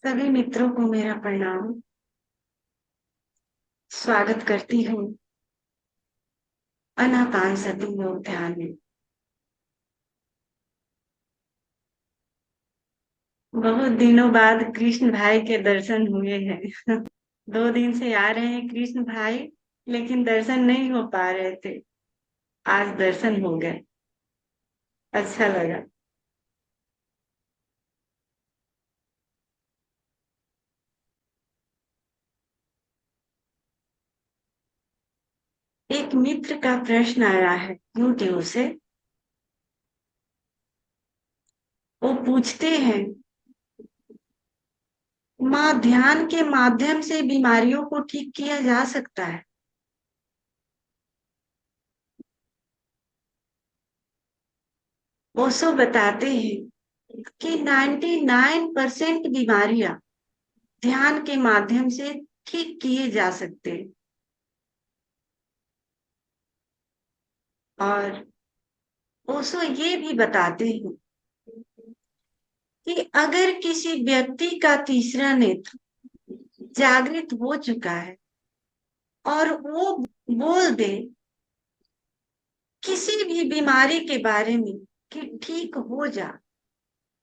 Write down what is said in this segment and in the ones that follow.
सभी मित्रों को मेरा प्रणाम। स्वागत करती हूँ अनापानसती योग ध्यान में। बहुत दिनों बाद कृष्ण भाई के दर्शन हुए हैं। 2 दिन से आ रहे हैं कृष्ण भाई, लेकिन दर्शन नहीं हो पा रहे थे। आज दर्शन हो गए। अच्छा लगा। एक मित्र का प्रश्न आया है यूट्यूब से। वो पूछते हैं, माँ ध्यान के माध्यम से बीमारियों को ठीक किया जा सकता है? ओशो बताते हैं कि 99% बीमारियां ध्यान के माध्यम से ठीक किए जा सकते हैं। और ओशो ये भी बताते हैं कि अगर किसी व्यक्ति का तीसरा नेत्र जागृत हो चुका है और वो बोल दे किसी भी बीमारी के बारे में कि ठीक हो जा,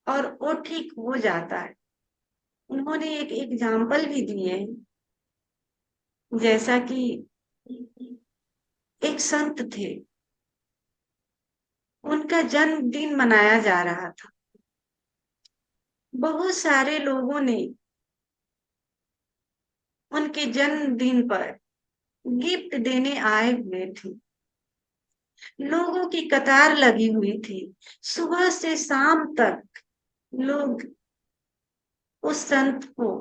और वो ठीक हो जाता है। उन्होंने एक एग्जाम्पल भी दिए हैं, जैसा कि एक संत थे, उनका जन्मदिन मनाया जा रहा था। बहुत सारे लोगों ने उनके जन्मदिन पर गिफ्ट देने आए हुए थे। लोगों की कतार लगी हुई थी। सुबह से शाम तक लोग उस संत को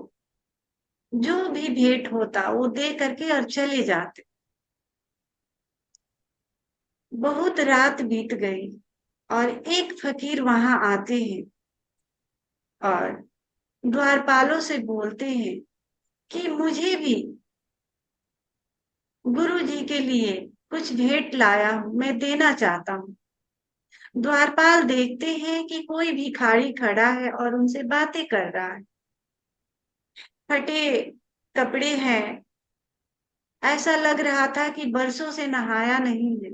जो भी भेंट होता वो दे करके और चले जाते। बहुत रात बीत गई और एक फकीर वहां आते हैं और द्वारपालों से बोलते हैं कि मुझे भी गुरु जी के लिए कुछ भेंट लाया हूं, मैं देना चाहता हूँ। द्वारपाल देखते हैं कि कोई भिखारी खड़ा है और उनसे बातें कर रहा है। फटे कपड़े हैं, ऐसा लग रहा था कि बरसों से नहाया नहीं है,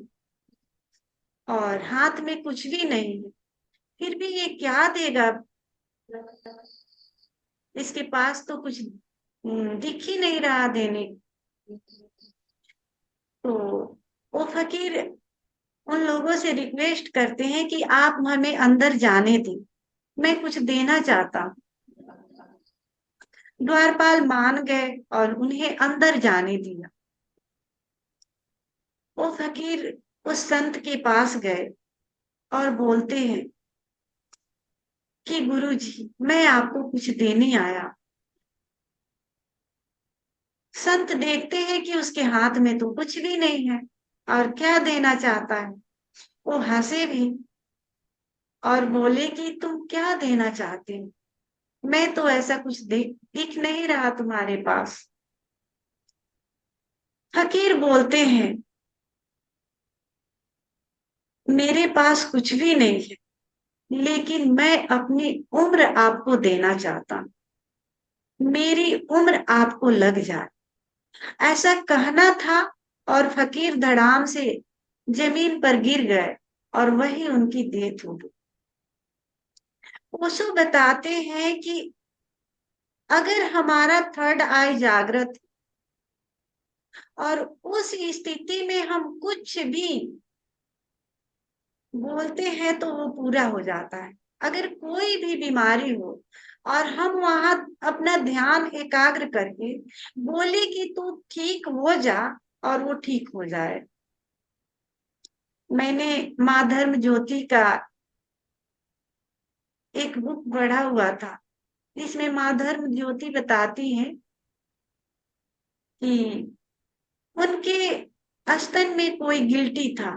और हाथ में कुछ भी नहीं है। फिर भी ये क्या देगा, इसके पास तो कुछ दिख ही नहीं रहा देने। तो वो फकीर उन लोगों से रिक्वेस्ट करते हैं कि आप हमें अंदर जाने दें, मैं कुछ देना चाहता हूँ। द्वारपाल मान गए और उन्हें अंदर जाने दिया। वो फकीर उस संत के पास गए और बोलते हैं कि गुरु जी, मैं आपको कुछ देने आया। संत देखते हैं कि उसके हाथ में तो कुछ भी नहीं है और क्या देना चाहता है। वो हंसे भी और बोले कि तुम क्या देना चाहते हो, मैं तो ऐसा कुछ दिख नहीं रहा तुम्हारे पास। फकीर बोलते हैं, मेरे पास कुछ भी नहीं है, लेकिन मैं अपनी उम्र आपको देना चाहता हूँ। मेरी उम्र आपको लग जाए, ऐसा कहना था। और फकीर धड़ाम से जमीन पर गिर गए और वही उनकी डेथ हो गई। ओशो बताते हैं कि अगर हमारा थर्ड आई जागृत और उस स्थिति में हम कुछ भी बोलते हैं तो वो पूरा हो जाता है। अगर कोई भी बीमारी हो और हम वहां अपना ध्यान एकाग्र करके बोले कि तू ठीक हो जा, और वो ठीक हो जाए। मैंने माँ धर्म ज्योति का एक बुक पढ़ा हुआ था, जिसमें माँ धर्म ज्योति बताती हैं कि उनके स्तन में कोई गिल्टी था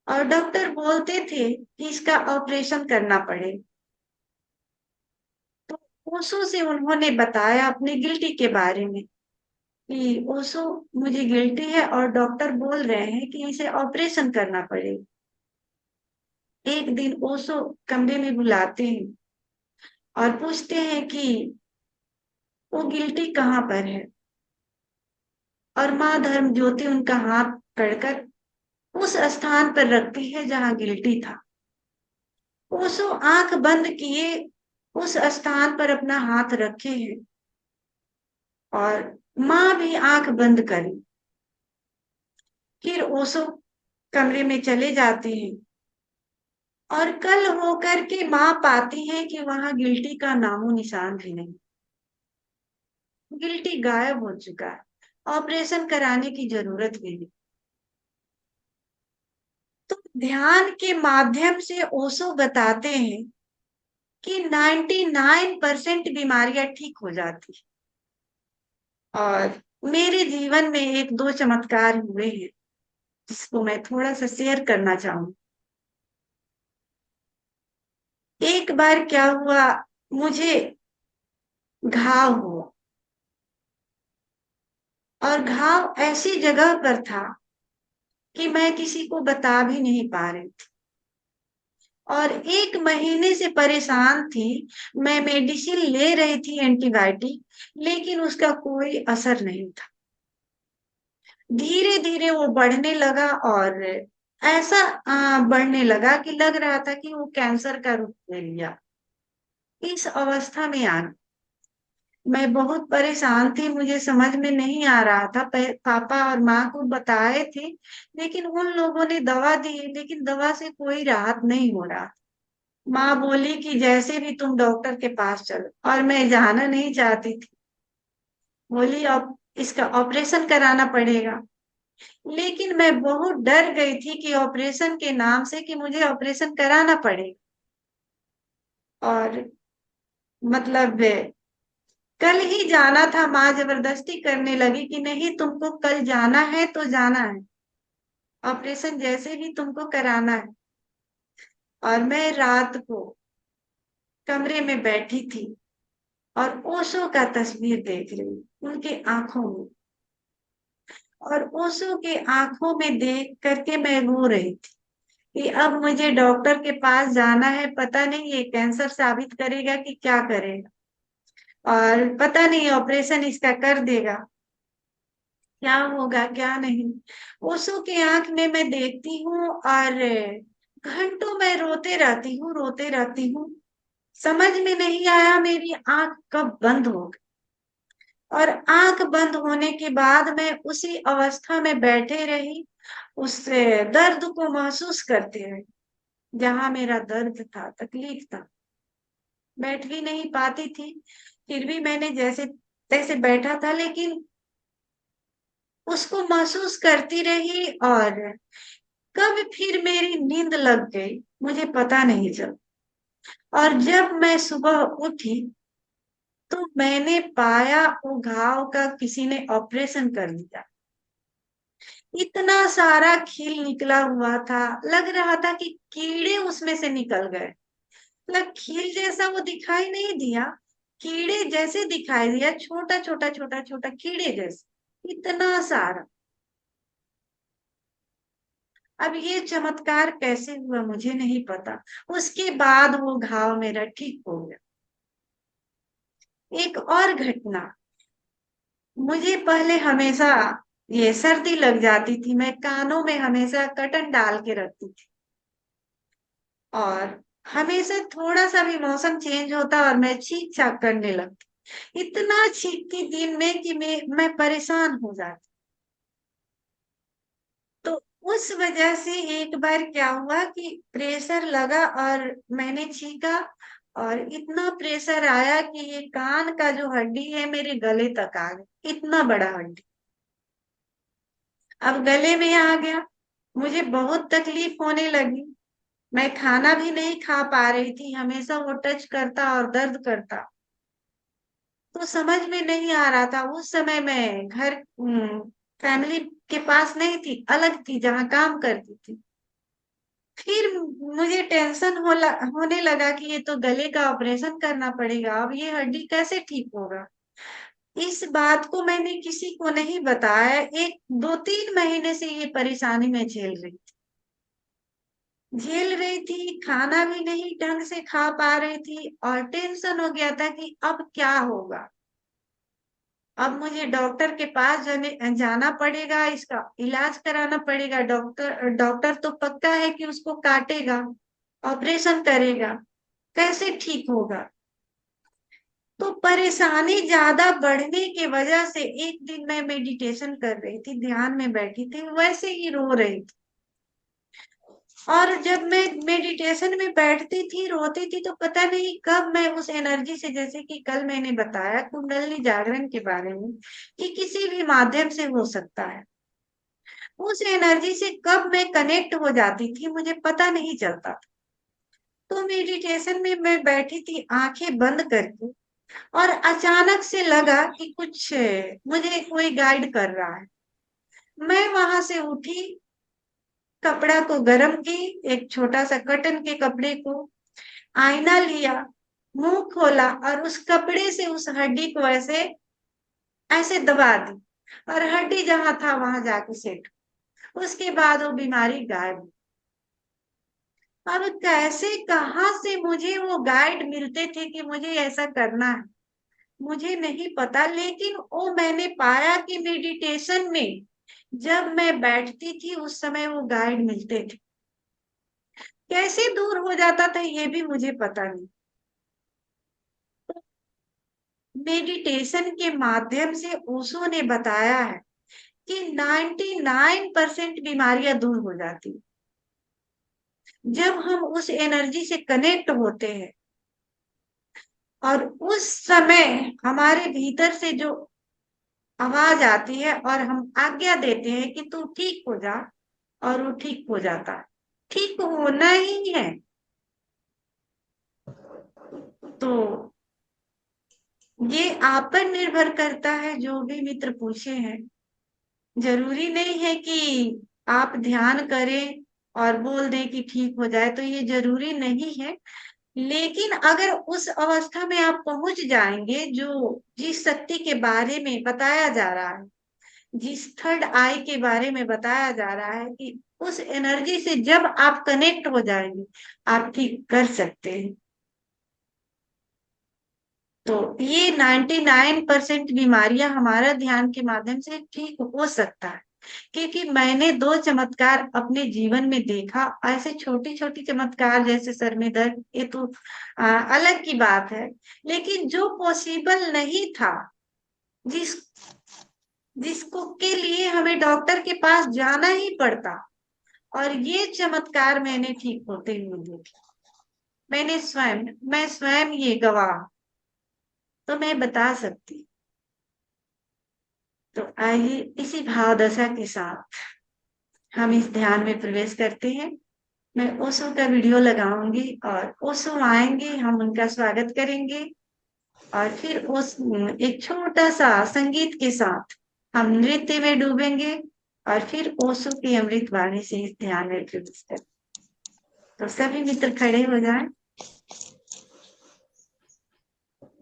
और डॉक्टर बोलते थे कि इसका ऑपरेशन करना पड़े। तो ओशो से उन्होंने बताया अपने गिल्टी के बारे में कि ओशो, मुझे गिल्टी है और डॉक्टर बोल रहे हैं कि इसे ऑपरेशन करना पड़ेगा। एक दिन ओशो कमरे में बुलाते हैं और पूछते हैं कि वो गिल्टी कहाँ पर है। और माँ धर्म ज्योति उनका हाथ पकड़कर उस स्थान पर रखती है जहां गिल्टी था। ओशो आंख बंद किए उस स्थान पर अपना हाथ रखे हैं, और माँ भी आंख बंद करी। फिर ओशो कमरे में चले जाते हैं, और कल होकर के माँ पाती है कि वहां गिल्टी का नामो निशान भी नहीं। गिल्टी गायब हो चुका है, ऑपरेशन कराने की जरूरत भी नहीं। तो ध्यान के माध्यम से ओशो बताते हैं कि 99% बीमारियां ठीक हो जाती है। और मेरे जीवन में एक दो चमत्कार हुए हैं जिसको मैं थोड़ा सा शेयर करना चाहूँ। एक बार क्या हुआ, मुझे घाव हुआ, और घाव ऐसी जगह पर था कि मैं किसी को बता भी नहीं पा रही थी, और 1 महीने से परेशान थी। मैं मेडिसिन ले रही थी, एंटीबायोटिक, लेकिन उसका कोई असर नहीं था। धीरे धीरे वो बढ़ने लगा, और ऐसा बढ़ने लगा कि लग रहा था कि वो कैंसर का रूप ले लिया। इस अवस्था में आ मैं बहुत परेशान थी, मुझे समझ में नहीं आ रहा था। पापा और माँ को बताए थे, लेकिन उन लोगों ने दवा दी, लेकिन दवा से कोई राहत नहीं हो रहा। माँ बोली कि जैसे भी तुम डॉक्टर के पास चलो, और मैं जाना नहीं चाहती थी। बोली अब इसका ऑपरेशन कराना पड़ेगा। लेकिन मैं बहुत डर गई थी कि ऑपरेशन के नाम से कि मुझे ऑपरेशन कराना पड़ेगा। और मतलब कल ही जाना था, माँ जबरदस्ती करने लगी कि नहीं, तुमको कल जाना है तो जाना है, ऑपरेशन जैसे भी तुमको कराना है। और मैं रात को कमरे में बैठी थी और ओशो का तस्वीर देख रही, उनके आंखों में। और ओशो के आंखों में देख करके मैं रो रही थी कि अब मुझे डॉक्टर के पास जाना है, पता नहीं ये कैंसर साबित करेगा कि क्या करेगा, और पता नहीं ऑपरेशन इसका कर देगा, क्या होगा क्या नहीं। ओशो के आंख में मैं देखती हूँ, और घंटों मैं रोते रहती हूँ, रोते रहती हूँ। समझ में नहीं आया मेरी आंख कब बंद हो गई। और आंख बंद होने के बाद मैं उसी अवस्था में बैठे रही, उस दर्द को महसूस करते रही जहां मेरा दर्द था, तकलीफ था। बैठ भी नहीं पाती थी, फिर भी मैंने जैसे तैसे बैठा था, लेकिन उसको महसूस करती रही। और कब फिर मेरी नींद लग गई मुझे पता नहीं चला। और जब मैं सुबह उठी तो मैंने पाया वो घाव का किसी ने ऑपरेशन कर दिया। इतना सारा खील निकला हुआ था, लग रहा था कि कीड़े उसमें से निकल गए। मतलब खील जैसा वो दिखाई नहीं दिया, कीड़े जैसे दिखाई दिया, छोटा छोटा छोटा छोटा कीड़े जैसे, इतना सारा। अब ये चमत्कार कैसे हुआ मुझे नहीं पता। उसके बाद वो घाव मेरा ठीक हो गया। एक और घटना, मुझे पहले हमेशा ये सर्दी लग जाती थी, मैं कानों में हमेशा कटन डाल के रखती थी। और हमेशा थोड़ा सा भी मौसम चेंज होता और मैं छींक छाक करने लगती, इतना छींकती दिन में कि मैं परेशान हो जाती। तो उस वजह से एक बार क्या हुआ कि प्रेशर लगा, और मैंने छींका, और इतना प्रेशर आया कि ये कान का जो हड्डी है मेरे गले तक आ गया, इतना बड़ा हड्डी अब गले में आ गया। मुझे बहुत तकलीफ होने लगी, मैं खाना भी नहीं खा पा रही थी, हमेशा वो टच करता और दर्द करता। तो समझ में नहीं आ रहा था। उस समय मैं घर फैमिली के पास नहीं थी, अलग थी जहाँ काम करती थी। फिर मुझे टेंशन होने लगा कि ये तो गले का ऑपरेशन करना पड़ेगा, अब ये हड्डी कैसे ठीक होगा। इस बात को मैंने किसी को नहीं बताया, एक 2-3 महीने से ये परेशानी में झेल रही थी। झेल रही थी, खाना भी नहीं ढंग से खा पा रही थी और टेंशन हो गया था कि अब क्या होगा। अब मुझे डॉक्टर के पास जाना पड़ेगा, इसका इलाज कराना पड़ेगा। डॉक्टर डॉक्टर तो पक्का है कि उसको काटेगा, ऑपरेशन करेगा, कैसे ठीक होगा। तो परेशानी ज्यादा बढ़ने की वजह से एक दिन मैं मेडिटेशन कर रही थी, ध्यान में बैठी थी, वैसे ही रो रही थी। और जब मैं मेडिटेशन में बैठती थी, रोती थी, तो पता नहीं कब मैं उस एनर्जी से, जैसे कि कल मैंने बताया कुंडलिनी जागरण के बारे में, कि किसी भी माध्यम से हो सकता है, उस एनर्जी से कब मैं कनेक्ट हो जाती थी मुझे पता नहीं चलता था। तो मेडिटेशन में मैं बैठी थी आंखें बंद करके, और अचानक से लगा कि कुछ मुझे कोई गाइड कर रहा है। मैं वहां से उठी, कपड़ा को गर्म की, एक छोटा सा कॉटन के कपड़े को, आईना लिया, मुंह खोला और उस कपड़े से उस हड्डी को ऐसे ऐसे दबा दी, और हड्डी जहां था वहां जाके सेट। उसके बाद वो बीमारी गायब हुई। अब कैसे कहाँ से मुझे वो गाइड मिलते थे कि मुझे ऐसा करना है, मुझे नहीं पता, लेकिन वो मैंने पाया कि मेडिटेशन में जब मैं बैठती थी उस समय वो गाइड मिलते थे। कैसे दूर हो जाता था ये भी मुझे पता नहीं। मेडिटेशन के माध्यम से ओशो ने बताया है कि 99% बीमारियां दूर हो जाती हैं। जब हम उस एनर्जी से कनेक्ट होते हैं और उस समय हमारे भीतर से जो आवाज आती है और हम आज्ञा देते हैं कि तू ठीक हो जा, और वो ठीक हो जाता है। ठीक होना ही है। तो ये आप पर निर्भर करता है, जो भी मित्र पूछे हैं। जरूरी नहीं है कि आप ध्यान करें और बोल दें कि ठीक हो जाए, तो ये जरूरी नहीं है। लेकिन अगर उस अवस्था में आप पहुंच जाएंगे, जो जिस शक्ति के बारे में बताया जा रहा है, जिस थर्ड आई के बारे में बताया जा रहा है, कि उस एनर्जी से जब आप कनेक्ट हो जाएंगे, आप ठीक कर सकते हैं। तो ये 99% बीमारियां हमारा ध्यान के माध्यम से ठीक हो सकता है। क्योंकि मैंने दो चमत्कार अपने जीवन में देखा, ऐसे छोटी छोटी चमत्कार, जैसे सर में दर्द, ये तो अलग की बात है। लेकिन जो पॉसिबल नहीं था, जिस जिसको के लिए हमें डॉक्टर के पास जाना ही पड़ता, और ये चमत्कार मैंने ठीक होते हुए देखे। मैं स्वयं ये गवाह, तो मैं बता सकती। तो आइए इसी भाव दशा के साथ हम इस ध्यान में प्रवेश करते हैं। मैं ओशो का वीडियो लगाऊंगी और ओशो आएंगे, हम उनका स्वागत करेंगे, और फिर उस एक छोटा सा संगीत के साथ हम नृत्य में डूबेंगे, और फिर ओशो की अमृत वाणी से इस ध्यान में प्रवेश करें। तो सभी मित्र खड़े हो जाएं।